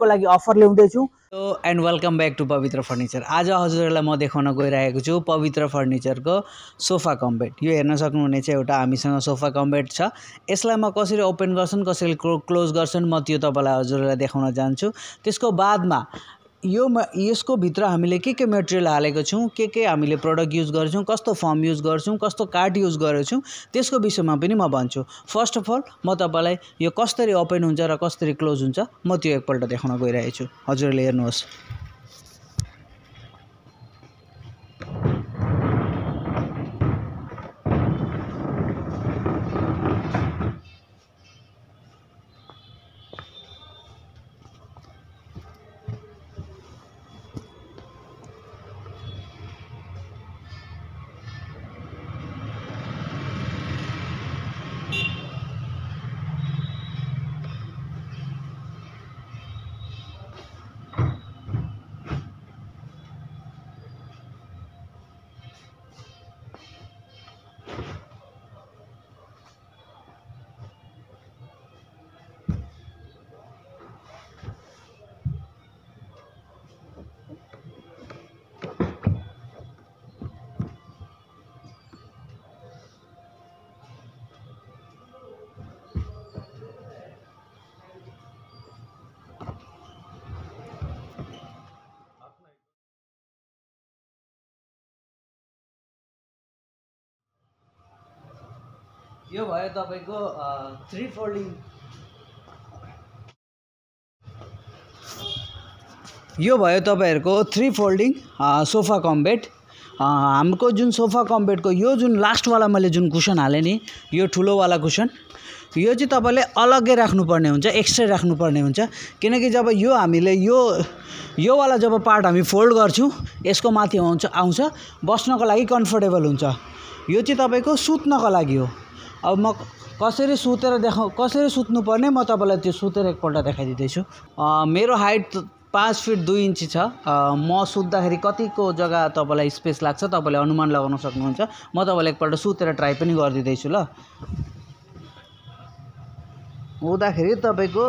को लागि अफर ल्याउँदै छु। एन्ड वेलकम ब्याक टु पवित्र फर्निचर। आज हजुरहरूलाई म देखाउन गइरहेको छु पवित्र फर्निचरको सोफा कम बेड। यो हेर्न सक्नुहुनेछ एउटा हामीसँग सोफा कम बेड छ। यसलाई म कसरी ओपन गर्छन् कसरी क्लोज गर्छन् म त्यो तपाईँलाई हजुरहरूलाई देखाउन जान्छु। त्यसको बादमा यसको भित्र हामीले के मेटेरियल हालेको छौँ, के हामीले प्रोडक्ट युज गर्छौँ, कस्तो फर्म युज गर्छौँ, कस्तो काठ युज गरेछौँ त्यसको विषयमा पनि म भन्छु। फर्स्ट अफ अल म तपाईँलाई यो कसरी ओपन हुन्छ र कसरी क्लोज हुन्छ म त्यो एकपल्ट देखाउन गइरहेको छु। हजुरले हेर्नुहोस्। यो भयो तपाईको 3 फोल्डिङ। यो भयो तपाईहरुको 3 फोल्डिङ सोफा कम बेड। हाम्रो जुन सोफा कम बेडको यो जुन लास्ट वाला मैले जुन कुशन हाले नि, यो ठुलो वाला कुशन, यो चाहिँ तपाईले अलग्गै राख्नुपर्ने हुन्छ, एक्स्ट्रा राख्नुपर्ने हुन्छ। किनकि जब यो हामीले यो वाला जब पार्ट हामी फोल्ड गर्छौं यसको माथि आउँछ बस्नको लागि कम्फर्टेबल हुन्छ। यो चाहिँ तपाईको सुत्नको लागि हो। अब म कसरी सुत्नु पर्ने म तपाईलाई त्यो सुतेर एकपल्ट देखाइदिँदै छु। मेरो हाइट 5 फिट 2 इन्ची छ। म सुत्दाखेरि कतिको जग्गा तपाईलाई स्पेस लाग्छ तपाईले अनुमान लगाउन सक्नुहुन्छ। म तपाईलाई एकपल्ट सुतेर ट्राई पनि गरिदिँदै छु। ल हुँदाखेरि तपाईको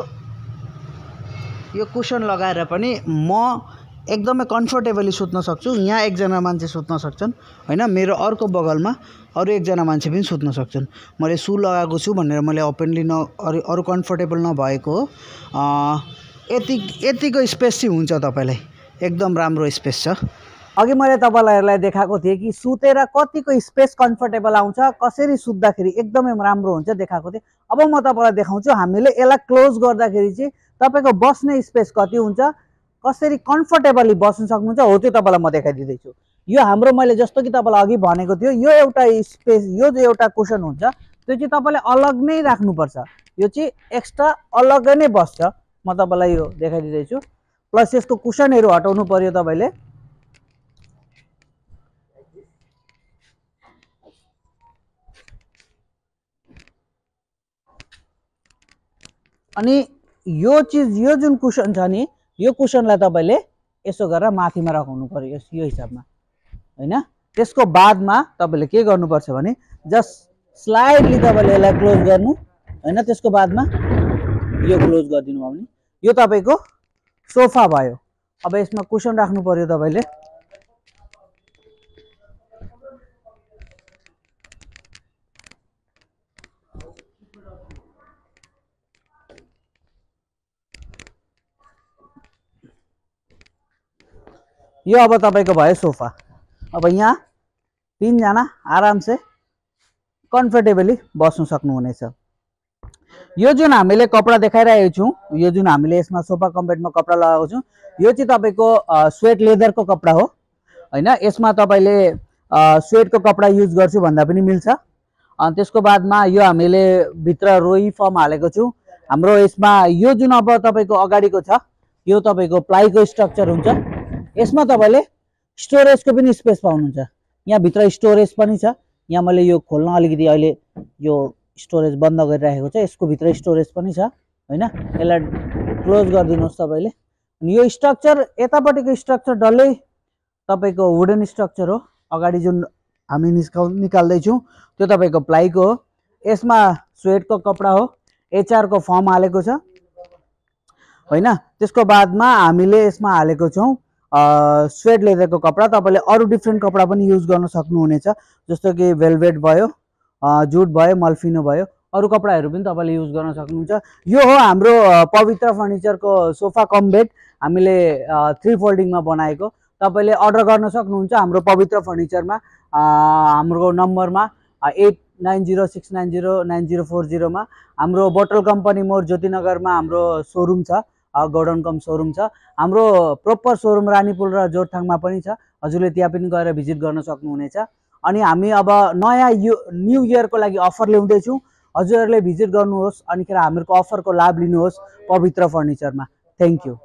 यो कुशन लगाएर पनि म एकदमै कम्फर्टेबली सुत्न सक्छु। यहाँ एकजना मान्छे सुत्न सक्छन् हैन, मेरो अर्को बगलमा अरु एकजना मान्छे पनि सुत्न सक्छन्। मैले सु लगाएको छु भनेर मैले ओपनली अरु कम्फर्टेबल नभएको हो। यतिको स्पेस चाहिँ हुन्छ तपाईलाई, एकदम राम्रो स्पेस छ। अघि मैले तपाईहरुलाई देखाएको थिएँ कि सुतेर कतिको स्पेस कम्फर्टेबल आउँछ, कसरी सुत्दाखेरि एकदमै राम्रो हुन्छ देखाएको थिएँ। अब म तपाईलाई देखाउँछु हामीले यसलाई क्लोज गर्दाखेरि चाहिँ तपाईको बस्ने स्पेस कति हुन्छ, कसरी कम्फर्टेबली बस्न सक्नुहुन्छ हो त्यो तपाईलाई म देखाइदिँदै छु। यो हाम्रो मैले जस्तो कि तपाईलाई अघि भनेको थियो यो एउटा स्पेस, यो जो एउटा कुशन हुन्छ त्यो चाहिँ तपाईले अलग नै राख्नुपर्छ। यो चाहिँ एक्स्ट्रा अलग नै बस्छ। म तपाईलाई यो देखाइदिँदै छु। प्लस यसको कुशनहरु हटाउनु पर्यो तपाईले। अनि यो चीज, यो जुन कुशन छ नि, यो कुशनलाई तपाईले यसो गरेर माथिमा राख्नु पर्यो यो हिसाबमा हैन। त्यसको बादमा तपाईले के गर्नुपर्छ भने जस्ट स्लाइडली तपाईले यसलाई क्लोज गर्नु हैन। त्यसको बादमा यो क्लोज गरिदिनु भयो भने यो तपाईको सोफा भयो। अब यसमा कुशन राख्नु पर्यो तपाईले। यो अब तपाईको भयो सोफा। अब यहाँ 3 जना आराम से कम्फर्टेबली बस्न सक्नुहुनेछ। यो जुन हामीले कपडा देखाइरहेको छौं, यो जुन हामीले यसमा सोफा कम बेडमा कपडा लगाएको छौं, यो चाहिँ तपाईको स्वेट लेदरको कपडा हो हैन। यसमा तपाईले स्वेटको कपडा युज गर्छु भन्दा पनि मिल्छ। अनि त्यसको बादमा यो हामीले भित्र रोई फर्म हालेको छौं। हाम्रो यसमा यो जुन अब तपाईको अगाडिको छ यो तपाईको प्लाईको स्ट्रक्चर हुन्छ। यसमा तपाईले स्टोरेजको पनि स्पेस पाउनुहुन्छ। यहाँ भित्र स्टोरेज पनि छ। यहाँ मैले यो खोल्न अलिकति अहिले यो स्टोरेज बन्द गरिराखेको छ। यसको भित्र स्टोरेज पनि छ हैन। यसलाई क्लोज गरिदिनुस् तपाईले। अनि यो स्ट्रक्चर यतापटिको स्ट्रक्चर डल्लै तपाईको वुडन स्ट्रक्चर हो। अगाडि जुन हामी निकाल्दै छौं त्यो तपाईको प्लाईको हो। यसमा स्वेटको कपडा हो, एचआर को फर्म हालेको छ। होइन। त्यसको बादमा हामीले यसमा हालेको छौँ स्वेट लेदरको कपडा। तपाईँले अरू डिफ्रेन्ट कपडा पनि युज गर्न सक्नुहुनेछ, जस्तो कि भेलभेट भयो, जुट भयो, मल्फिनो भयो, अरू कपडाहरू पनि तपाईँले युज गर्न सक्नुहुन्छ। यो हो हाम्रो पवित्र फर्निचरको सोफा कम बेड, हामीले 3 फोल्डिङमा बनाएको। तपाईँले अर्डर गर्न सक्नुहुन्छ हाम्रो पवित्र फर्निचरमा, हाम्रो नम्बरमा 8906909040 मा। हाम्रो बोटल कम्पनी मोड ज्योतिनगरमा हाम्रो सोरुम छ, गोडाउन कम सोरुम छ। हाम्रो प्रोपर सोरुम रानीपुल र जोरथाङमा पनि छ, हजुरले त्यहाँ पनि गएर भिजिट गर्न सक्नुहुनेछ। अनि हामी अब नयाँ न्यू इयरको लागि अफर ल्याउँदैछौँ, हजुरहरूले भिजिट गर्नुहोस्, अनिखेर हामीहरूको अफरको लाभ लिनुहोस् पवित्र फर्निचरमा। Thank you.